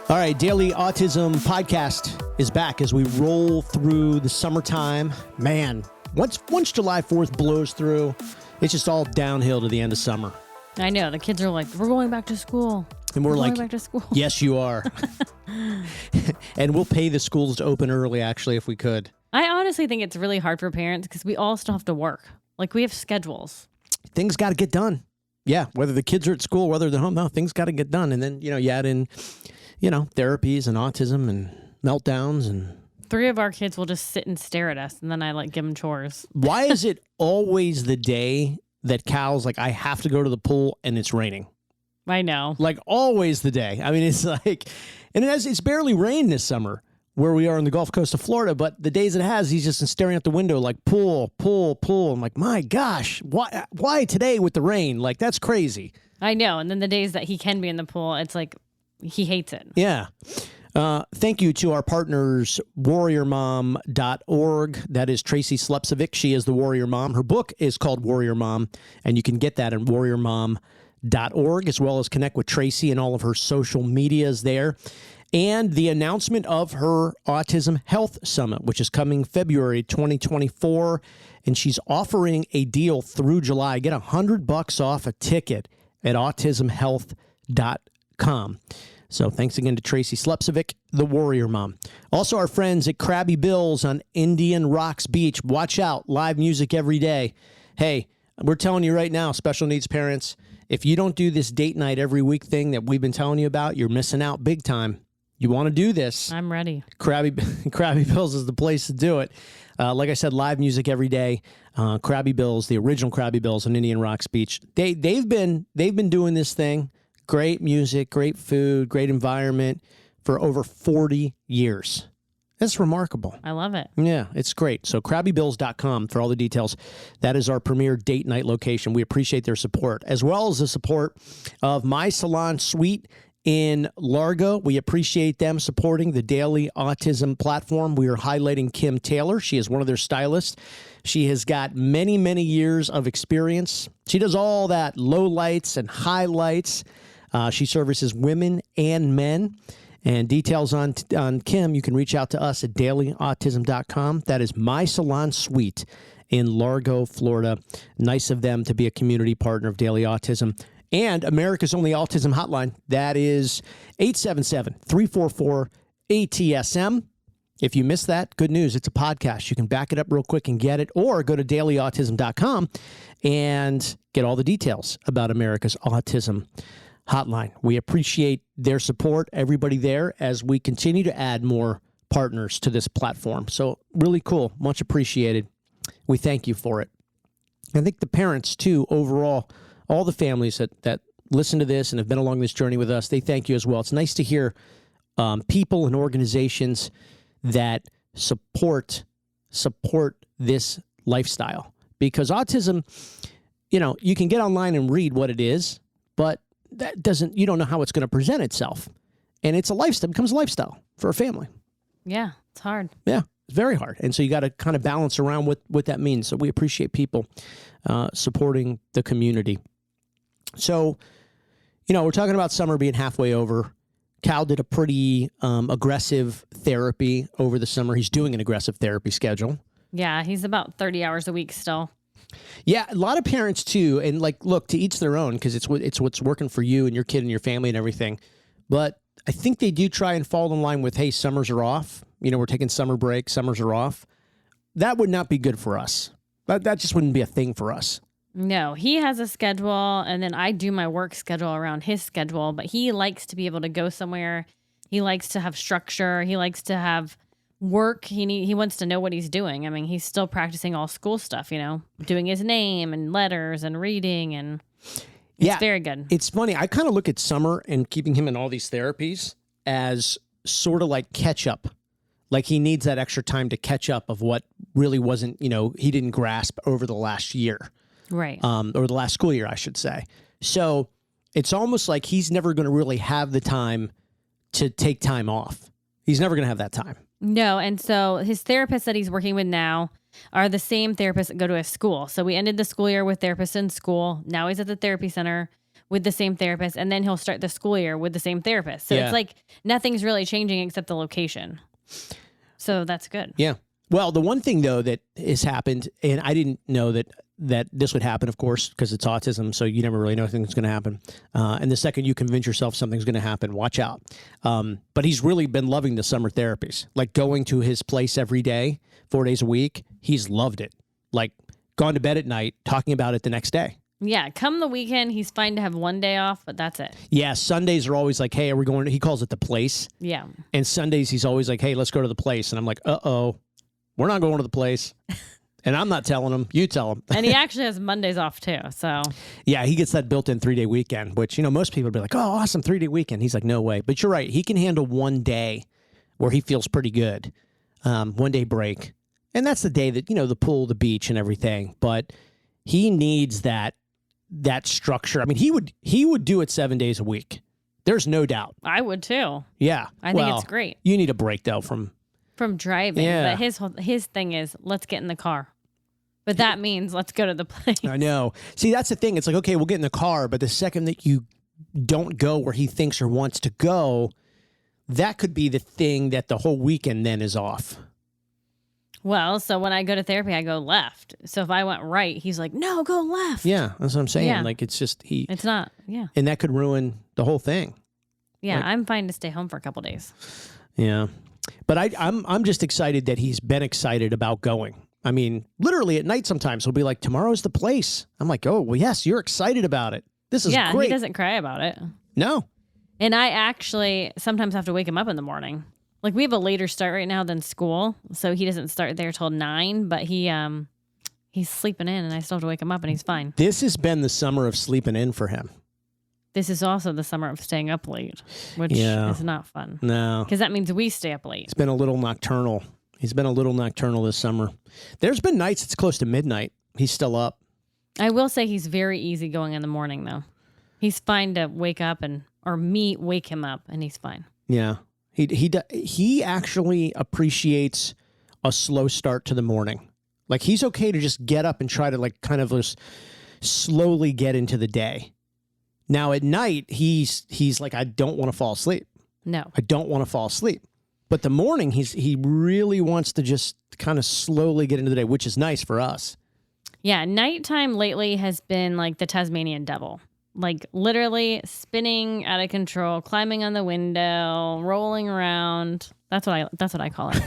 All right, Daily Autism Podcast is back as we roll through the summertime. Man, once July 4th blows through, it's just all downhill to the end of summer. I know. The kids are like, we're going back to school. And we're like, going back to school. Yes, you are. And we'll pay the schools to open early, actually, if we could. I honestly think it's really hard for parents because we all still have to work. Like, we have schedules. Things got to get done. Yeah, whether the kids are at school, whether they're home, no, things got to get done. And then, you add in, therapies and autism and meltdowns and... 3 of our kids will just sit and stare at us, and then I give them chores. Why is it always the day that Cal's like, I have to go to the pool and it's raining? I know. Like always the day. I mean, it's like, and it's barely rained this summer where we are on the Gulf Coast of Florida, but the days it has, he's just staring out the window like pool. I'm like, my gosh, why today with the rain? Like, that's crazy. I know. And then the days that he can be in the pool, it's like he hates it. Yeah. Thank you to our partners, warriormom.org. That is Tracy Slepcevic. She is the Warrior Mom. Her book is called Warrior Mom, and you can get that at warriormom.org, as well as connect with Tracy and all of her social medias there. And the announcement of her Autism Health Summit, which is coming February 2024. And she's offering a deal through July. Get $100 off a ticket at autismhealth.com. So thanks again to Tracy Slepcevic, the Warrior Mom. Also, our friends at Krabby Bill's on Indian Rocks Beach. Watch out. Live music every day. Hey, we're telling you right now, special needs parents, if you don't do this date night every week thing that we've been telling you about, you're missing out big time. You want to do this. I'm ready. Krabby Bill's is the place to do it. Like I said, live music every day. Krabby Bill's, the original Krabby Bill's on Indian Rocks Beach. They've been doing this thing. Great music, great food, great environment for over 40 years. That's remarkable. I love it. Yeah, it's great. So krabbybills.com for all the details. That is our premier date night location. We appreciate their support, as well as the support of My Salon Suite in Largo. We appreciate them supporting the Daily Autism platform. We are highlighting Kim Taylor. She is one of their stylists. She has got many, many years of experience. She does all that low lights and highlights. She services women and men. And details on Kim, you can reach out to us at dailyautism.com. That is My Salon Suite in Largo, Florida. Nice of them to be a community partner of Daily Autism. And America's only autism hotline, that is 877-344-ATSM. If you missed that, good news. It's a podcast. You can back it up real quick and get it, or go to dailyautism.com and get all the details about America's autism hotline. We appreciate their support, everybody there, as we continue to add more partners to this platform. So really cool. Much appreciated. We thank you for it. I think the parents, too, overall, all the families that listen to this and have been along this journey with us, they thank you as well. It's nice to hear people and organizations that support this lifestyle. Because autism, you can get online and read what it is, but you don't know how it's going to present itself. And it's a lifestyle, becomes a lifestyle for a family. Yeah, it's hard. Yeah, it's very hard. And so you got to kind of balance around what that means. So we appreciate people supporting the community. So, we're talking about summer being halfway over. Cal did a pretty aggressive therapy over the summer. He's doing an aggressive therapy schedule. Yeah, he's about 30 hours a week still. Yeah, a lot of parents too, and look, to each their own, because it's what's working for you and your kid and your family and everything. But I think they do try and fall in line with, hey, summers are off. We're taking summer break. Summers are off. That would not be good for us. That just wouldn't be a thing for us. No, he has a schedule, and then I do my work schedule around his schedule, but he likes to be able to go somewhere. He likes to have structure. He likes to have work. He wants to know what he's doing. I mean, he's still practicing all school stuff, doing his name and letters and reading, and it's very good. It's funny. I kind of look at summer and keeping him in all these therapies as sort of like catch up. Like he needs that extra time to catch up of what really wasn't, he didn't grasp over the last year. Right. Or the last school year, I should say. So it's almost like he's never going to really have the time to take time off. He's never going to have that time. No. And so his therapists that he's working with now are the same therapists that go to his school. So we ended the school year with therapists in school. Now he's at the therapy center with the same therapist, and then he'll start the school year with the same therapist. So Yeah. it's like nothing's really changing except the location. So that's good. Yeah. Well, the one thing though that has happened, and I didn't know that this would happen, of course, because it's autism, so you never really know things going to happen. And the second you convince yourself something's going to happen, watch out. But he's really been loving the summer therapies, like going to his place every day, 4 days a week. He's loved it. Like gone to bed at night, talking about it the next day. Yeah, come the weekend, he's fine to have one day off, but that's it. Yeah, Sundays are always like, hey, are we going to, he calls it the place. Yeah. And Sundays, he's always like, hey, let's go to the place. And I'm like, uh-oh, we're not going to the place. And I'm not telling him. You tell him. And he actually has Mondays off too. So yeah, he gets that built-in 3-day weekend, which, you know, most people would be like, oh, awesome, 3-day weekend. He's like, no way. But you're right. He can handle one day where he feels pretty good. 1 day break. And that's the day that, you know, the pool, the beach and everything. But he needs that structure. I mean, he would do it 7 days a week. There's no doubt. I would too. Yeah. I think it's great. You need a break though from driving. Yeah. But his thing is, let's get in the car. But that means let's go to the place. I know. See, that's the thing. It's like, okay, we'll get in the car, but the second that you don't go where he thinks or wants to go, that could be the thing that the whole weekend then is off. Well, so when I go to therapy, I go left. So if I went right, he's like, no, go left. Yeah, that's what I'm saying. Yeah. Like, it's just It's not. Yeah. and that could ruin the whole thing. Yeah, Like- I'm fine to stay home for a couple days. Yeah. But I'm just excited that he's been excited about going. I mean, literally at night sometimes he'll be like, tomorrow's the place. I'm like, oh, well, yes, you're excited about it. This is Yeah, great. he doesn't cry about it. No. And I actually sometimes have to wake him up in the morning. Like we have a later start right now than school, so he doesn't start there till 9. But he's sleeping in, and I still have to wake him up, and he's fine. This has been the summer of sleeping in for him. This is also the summer of staying up late, which Yeah. is not fun No. because that means we stay up late. He's been a little nocturnal. He's been a little nocturnal this summer. There's been nights it's close to midnight. He's still up. I will say he's very easygoing in the morning, though. He's fine to wake up or me wake him up, and he's fine. Yeah. He actually appreciates a slow start to the morning. Like he's okay to just get up and try to like kind of just slowly get into the day. Now at night he's like, I don't want to fall asleep. No. I don't want to fall asleep. But the morning he really wants to just kind of slowly get into the day, which is nice for us. Yeah, nighttime lately has been like the Tasmanian devil. Like literally spinning out of control, climbing on the window, rolling around. That's what I call it.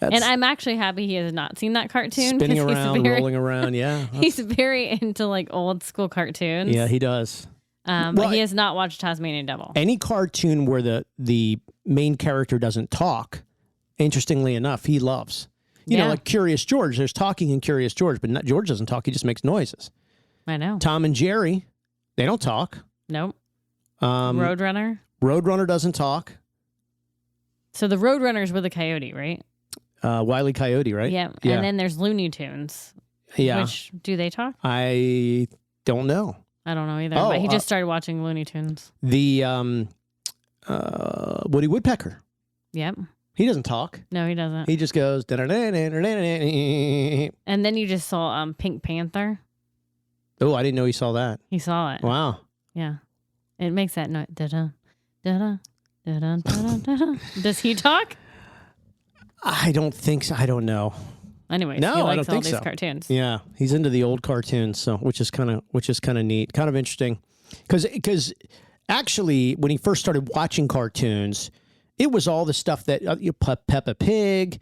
And I'm actually happy he has not seen that cartoon. Spinning 'cause around, rolling around, yeah. He's very into like old school cartoons. Yeah, he does. But he has not watched Tasmanian Devil. Any cartoon where the main character doesn't talk, interestingly enough, he loves. You know, like Curious George. There's talking in Curious George, but George doesn't talk. He just makes noises. I know. Tom and Jerry, they don't talk. Nope. Roadrunner doesn't talk. So the Roadrunner's with a coyote, right? Wile E. Coyote, right? Yeah. And then there's Looney Tunes. Yeah. Which, do they talk? I don't know. I don't know either. Oh, but he just started watching Looney Tunes. The Woody Woodpecker. Yep. He doesn't talk. No, he doesn't. He just goes. And then you just saw Pink Panther. Oh, I didn't know he saw that. He saw it. Wow. Yeah. It makes that noise. Da-da, da-da, da-da, da-da, da-da. Does he talk? I don't think so. I don't know. Anyways, No, he I likes don't all think these so. cartoons. Yeah, he's into the old cartoons, so which is kind of neat, kind of interesting, because actually when he first started watching cartoons, it was all the stuff that Peppa Pig,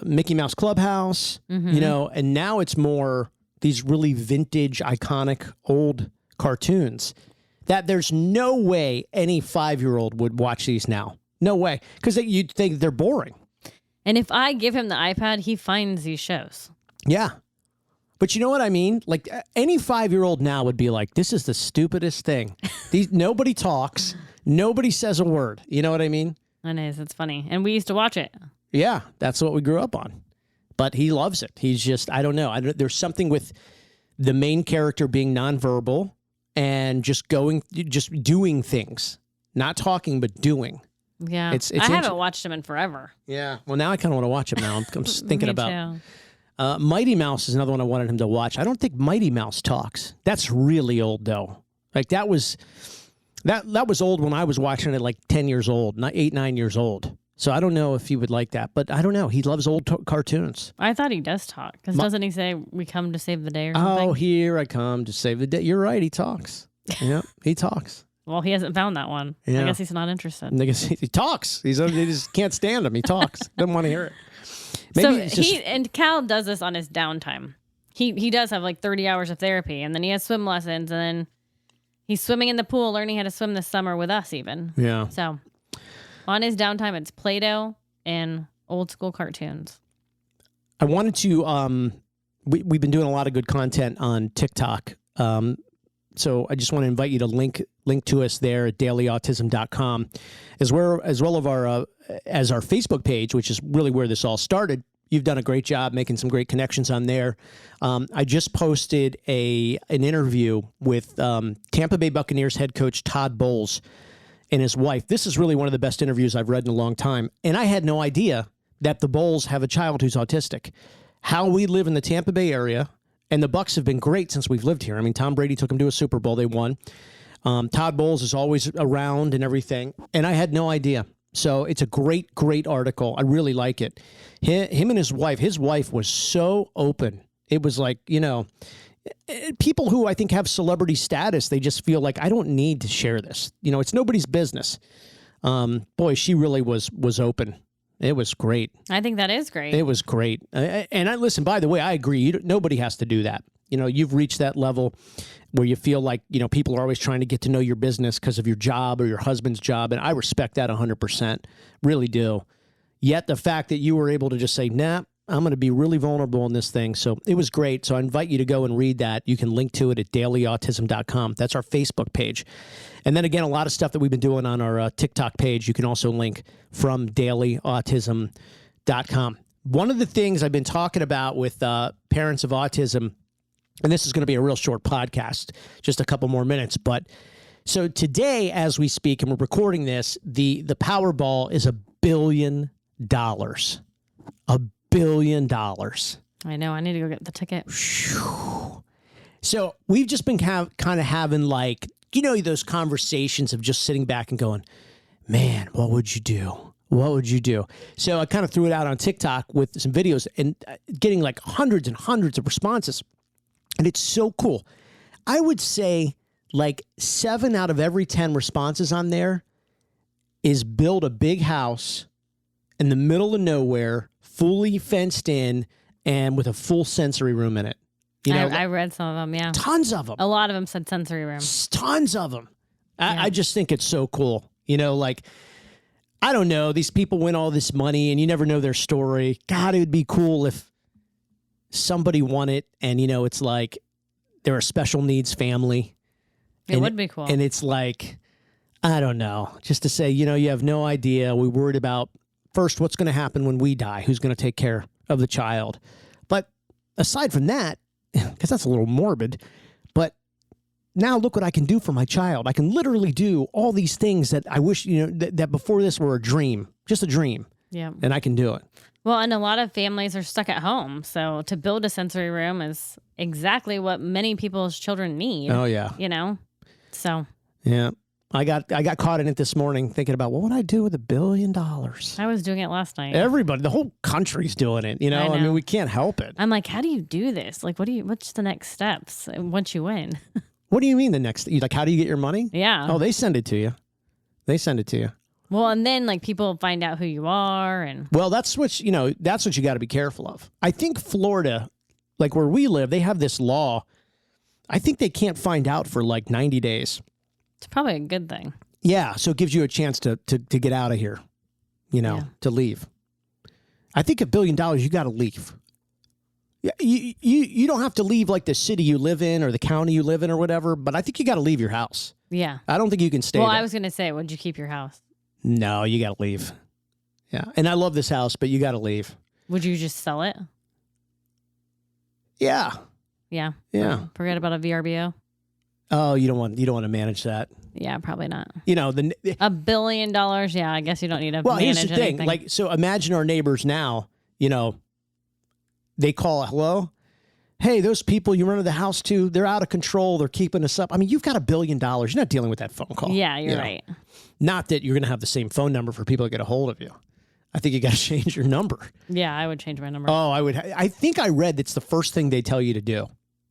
Mickey Mouse Clubhouse, you know, and now it's more these really vintage, iconic old cartoons that there's no way any 5-year-old would watch these now. No way, because you'd think they're boring. And if I give him the iPad, he finds these shows. Yeah. But you know what I mean? Like any 5-year-old now would be like, this is the stupidest thing. Nobody talks. Nobody says a word. You know what I mean? It is. It's funny. And we used to watch it. Yeah. That's what we grew up on. But he loves it. He's just, I don't know. There's something with the main character being nonverbal and just doing things. Not talking, but doing. Yeah. It's I haven't watched him in forever. Yeah. Well, now I kind of want to watch him now. I'm thinking Me about. too. Mighty Mouse is another one I wanted him to watch. I don't think Mighty Mouse talks. That's really old though. Like that was old when I was watching it, like 10 years old, not 8, 9 years old. So I don't know if he would like that, but I don't know. He loves old cartoons. I thought he does talk, because doesn't he say, we come to save the day or something? Oh, here I come to save the day. You're right. He talks. Yeah, he talks. Well, he hasn't found that one. Yeah. I guess he's not interested. I guess he talks. They just can't stand him. He talks. Doesn't want to hear it. Maybe and Cal does this on his downtime. He does have like 30 hours of therapy, and then he has swim lessons, and then he's swimming in the pool, learning how to swim this summer with us even. Yeah. So on his downtime, it's Play-Doh and old school cartoons. I wanted to, we've been doing a lot of good content on TikTok. So I just want to invite you to link to us there at dailyautism.com, as well as our Facebook page, which is really where this all started. You've done a great job making some great connections on there. I just posted an interview with Tampa Bay Buccaneers head coach Todd Bowles and his wife. This is really one of the best interviews I've read in a long time. And I had no idea that the Bowles have a child who's autistic. How we live in the Tampa Bay area, and the Bucs have been great since we've lived here. I mean, Tom Brady took them to a Super Bowl. They won. Todd Bowles is always around and everything. And I had no idea. So it's a great, great article. I really like it. Him and his wife was so open. It was like, people who I think have celebrity status, they just feel like, I don't need to share this. It's nobody's business. Boy, she really was open. It was great. I think that is great. It was great. And I listen, by the way, I agree. Nobody has to do that. You've reached that level where you feel like, people are always trying to get to know your business because of your job or your husband's job. And I respect that 100%. Really do. Yet the fact that you were able to just say, nah, I'm going to be really vulnerable in this thing. So it was great. So I invite you to go and read that. You can link to it at dailyautism.com. That's our Facebook page. And then again, a lot of stuff that we've been doing on our TikTok page, you can also link from dailyautism.com. One of the things I've been talking about with parents of autism, and this is going to be a real short podcast, just a couple more minutes. But so today, as we speak, and we're recording this, the Powerball is $1 billion. $1 billion. I know. I need to go get the ticket. So we've just been kind of having like, those conversations of just sitting back and going, man, what would you do? What would you do? So I kind of threw it out on TikTok with some videos and getting like hundreds and hundreds of responses. And it's so cool. I would say like 7 out of every 10 responses on there is build a big house in the middle of nowhere, fully fenced in, and with a full sensory room in it. I read some of them, yeah. Tons of them. A lot of them said sensory room. Tons of them. Yeah. I just think it's so cool. Like, I don't know, these people win all this money and you never know their story. God, it would be cool if somebody won it and, it's like they're a special needs family. It would be cool. And it's like, I don't know, just to say, you have no idea. We're worried about, first, what's going to happen when we die? Who's going to take care of the child? But aside from that, because that's a little morbid, but now look what I can do for my child. I can literally do all these things that I wish, that before this were a dream, just a dream. Yeah. And I can do it. Well, and a lot of families are stuck at home. So to build a sensory room is exactly what many people's children need. Oh, yeah. So. Yeah. I got caught in it this morning thinking about what would I do with $1 billion? I was doing it last night. Everybody, the whole country's doing it. I mean, we can't help it. I'm like, how do you do this? Like, what's the next steps once you win? What do you mean the next? Like, how do you get your money? Yeah. Oh, they send it to you. Well, and then like people find out who you are, and that's what you got to be careful of. I think Florida, like where we live, they have this law. I think they can't find out for like 90 days. It's probably a good thing. Yeah, so it gives you a chance to get out of here, to leave. I think $1 billion, you got to leave. Yeah, you don't have to leave like the city you live in or the county you live in or whatever, but I think you got to leave your house. Yeah. I don't think you can stay Well, there. I was going to say, would you keep your house? No, you got to leave. Yeah, and I love this house, but you got to leave. Would you just sell it? Yeah. Yeah. Yeah. Forget about a VRBO. Oh, you don't want to manage that. Yeah, probably not. $1 billion. Yeah, I guess you don't need to. Well, manage here's the thing. anything. Like, so imagine our neighbors now. they call, hello? Hey, those people you rented the house to, they're out of control. They're keeping us up. I mean, you've got $1 billion. You're not dealing with that phone call. Yeah, you're you know? right. Not that you're going to have the same phone number for people to get a hold of you. I think you got to change your number. Yeah, I would change my number. Oh, I would. I think I read that's the first thing they tell you to do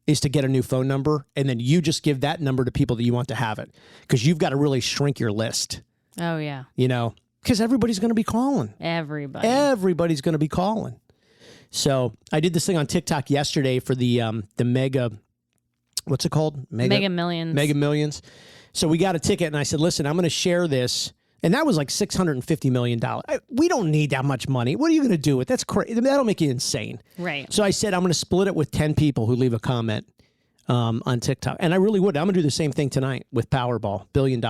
is to get a new phone number, and then you just give that number to people that you want to have it, because you've got to really shrink your list. Oh, yeah. You know, because everybody's going to be calling. Everybody's going to be calling. So I did this thing on TikTok yesterday for the mega, what's it called? Mega Millions. Mega Millions. So we got a ticket, and I said, listen, I'm going to share this. And that was like $650 million. We don't need that much money. What are you going to do with it? That's crazy. That'll make you insane. Right. So I said, I'm going to split it with 10 people who leave a comment on TikTok. And I really would. I'm going to do the same thing tonight with Powerball, $1 billion.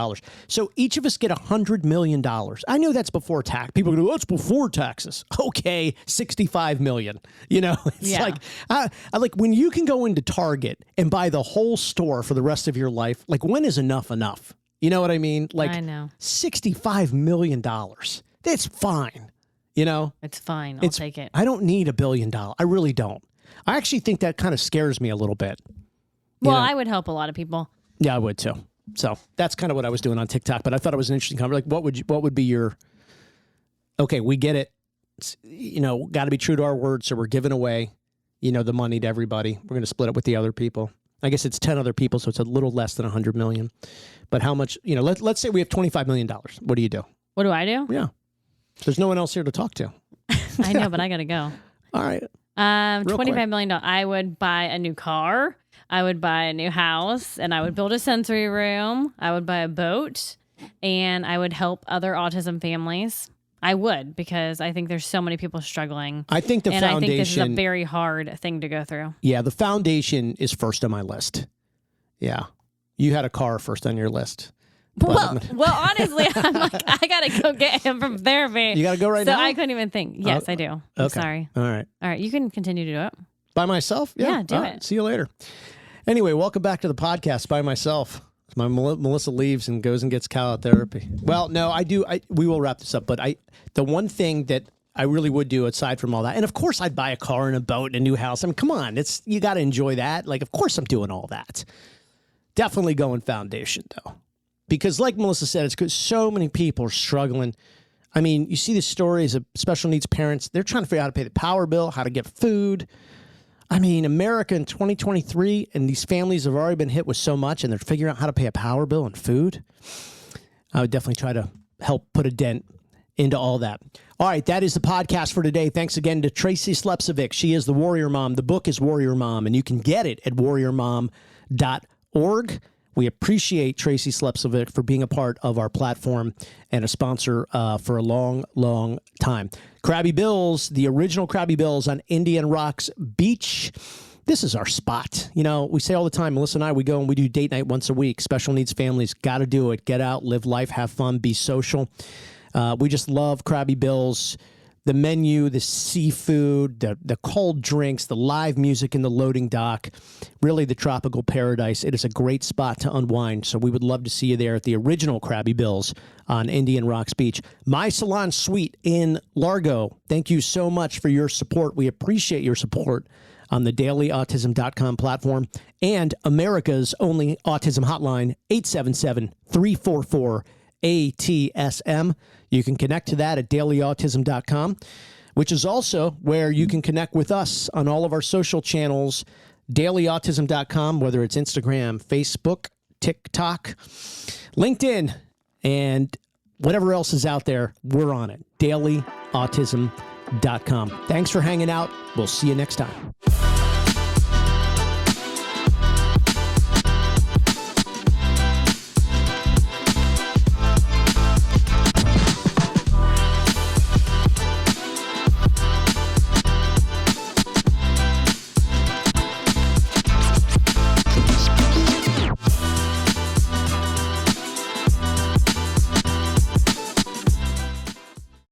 So each of us get $100 million. I know that's before tax. People go, oh, it's before taxes. Okay, $65 million. You know, it's like, I like when you can go into Target and buy the whole store for the rest of your life. Like, when is enough enough? You know what I mean? Like, I know. $65 million. That's fine. You know? It's fine. I'll take it. I don't need $1 billion. I really don't. I actually think that kind of scares me a little bit. Well, I would help a lot of people. Yeah, I would too. So that's kind of what I was doing on TikTok. But I thought it was an interesting conversation. Like, what would be your? Okay, we get it. It's, you know, got to be true to our word. So we're giving away, you know, the money to everybody. We're going to split it with the other people. I guess it's 10 other people, so it's a little less than 100 million. But how much? You know, let's say we have $25 million. What do you do? What do I do? Yeah, there's no one else here to talk to. I know, but I got to go. All right. $25 million. I would buy a new car. I would buy a new house, and I would build a sensory room. I would buy a boat, and I would help other autism families. I would, because I think there's so many people struggling. I think the foundation. I think this is a very hard thing to go through. Yeah, the foundation is first on my list. Yeah, you had a car first on your list. Well, honestly, I'm like, I gotta go get him from therapy. You gotta go right now. So I couldn't even think. Yes, I do. I'm sorry. All right. You can continue to do it by myself. Yeah, do it. See you later. Anyway, welcome back to the podcast by myself. My Melissa leaves and goes and gets Cal at therapy. Well, no, I do. We will wrap this up. But the one thing that I really would do aside from all that, and of course I'd buy a car and a boat and a new house. I mean, come on, you got to enjoy that. Like, of course I'm doing all that. Definitely going foundation though, because like Melissa said, it's because so many people are struggling. I mean, you see the stories of special needs parents. They're trying to figure out how to pay the power bill, how to get food. I mean, America in 2023, and these families have already been hit with so much, and they're figuring out how to pay a power bill and food. I would definitely try to help put a dent into all that. All right, that is the podcast for today. Thanks again to Tracy Slepcevic. She is the Warrior Mom. The book is Warrior Mom, and you can get it at warriormom.org. We appreciate Tracy Slepcevic for being a part of our platform and a sponsor for a long, long time. Krabby Bill's, the original Krabby Bill's on Indian Rocks Beach. This is our spot. You know, we say all the time, Melissa and I, we go and we do date night once a week. Special needs families, got to do it. Get out, live life, have fun, be social. We just love Krabby Bill's. The menu, the seafood, the cold drinks, the live music in the loading dock, really the tropical paradise. It is a great spot to unwind, so we would love to see you there at the original Krabby Bill's on Indian Rocks Beach. My Salon Suite in Largo, thank you so much for your support. We appreciate your support on the dailyautism.com platform and America's only autism hotline, 877-344-ATSM. You can connect to that at dailyautism.com, which is also where you can connect with us on all of our social channels, dailyautism.com, whether it's Instagram, Facebook, TikTok, LinkedIn, and whatever else is out there, we're on it. dailyautism.com. Thanks for hanging out. We'll see you next time.